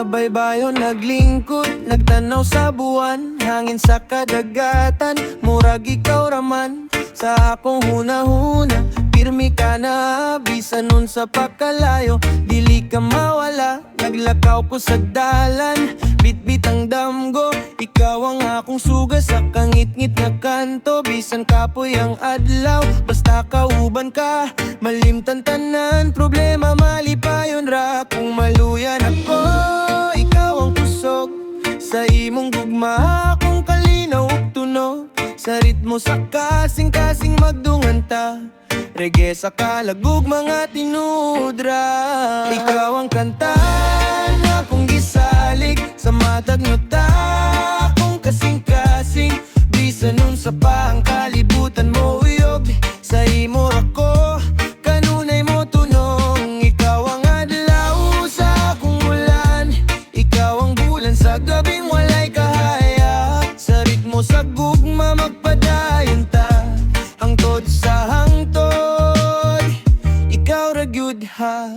baybayon naglingkod, nagtanaw sa buwan, hangin sa kadagatan, murag ikaw raman sa akong hunahuna. Pirmi ka na, bisan nun sa pakalayo, dili ka mawala, naglakaw ko sa dalan. Bitbit ang damgo, ikaw ang akong suga sa kangit-ngit na kanto. Bisan kapoy ang adlaw, basta kauban ka, malimtan tanan. Problema malipayon ra, kung maluyan ako, ikaw ang kusog sa imong gugma, akong kalinaw ug tunog. Sa ritmo sa kasing-kasing magdungan ta, reggae sa kalagug mga tinudra. Ikaw ang kanta na akong gisalig, sa matag nota akong kasing-kasing. Bisan nun sa paang kalibutan mo uyog, sa imo ako kanunay mo tunong. Ikaw ang adlaw sa akong ulan, ikaw ang bulan sa gabing walay kahaya. Sa ritmo sa gugma magpadayon ta, hangtod sa hangtod, ikaw ra gyud ha.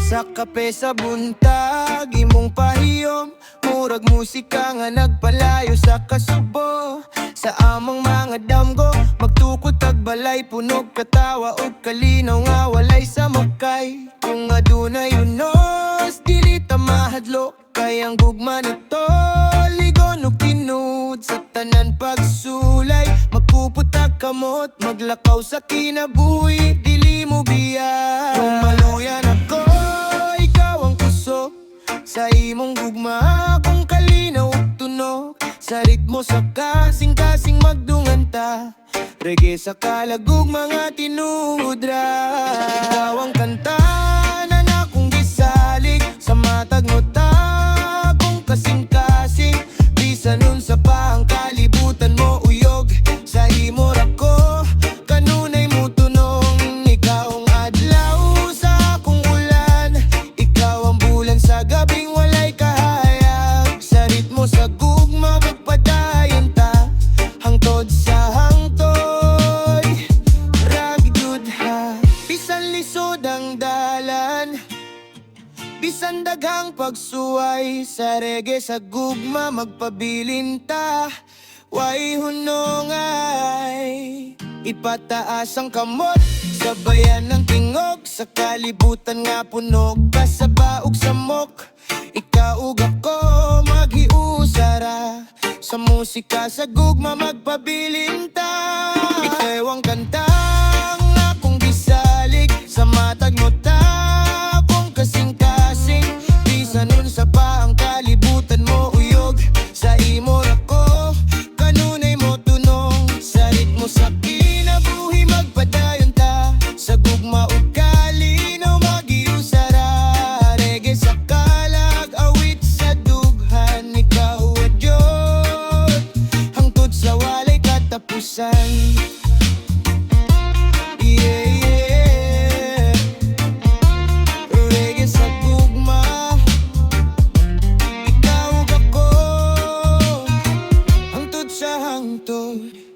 Sa kape sa buntag, imong pahiyom, murag musika nga nagpalayo sa kasubo. Sa among mga damgo, magtukot tag balay, punog katawa ug kalinaw nga walay sa makay. Kung adunay unos, dili ta mahadlok, kay ang gugma nito ligon ug tinud. Sa tanan pagsulay, magpuputag kamot, maglakaw sa kinabuhi, dili mo biya. Kung maluyan ako, sa imong gugma akong kalinaw ug tunog. Sa ritmo sa kasing-kasing magdungan ta, reggae sa kalagug mga tinudra. Ikaw ang kanta na akong gisalig, sa matag nota akong kasing-kasing. Bisan nun sa paang kalibutan mo uyog, sa imo ra ko kanunay mo tunong. Ikaw ang adlaw sa akong ulan, ikaw ang bulan sa gabing walay kahayag. Sa ritmo sa gugma magpadayon ta, hangtod sa hangtod, rag gyud ha. Bisan lisod ang dalan, bisan daghang pagsuway, sa reggae sa gugma magpabilin ta. Way hunongay, ipataas ang kamot, sabayan ng tingog, sa kalibutan nga punog. Kasaba ug samok, ikaw ug ako maghiusara, sa musika sa gugma magpabilin ta. Ikaw ang kanta nga akong gisalig, sa matag nota akong kasing-kasing. Bisan nun sa paang kalibutan mo uyog, sa imo ra ko kanunay mo tunong. Sa ritmo sa kinabuhi magpadayon ta, sa gugma ug kalinaw magiusara, reggae sa kalag awit sa dughan. Ikaw adyot hangtod sa walay katapusan. Yeah, yeah. Reggae sa gugma, ikaw ug ako hangtod sa hangtod.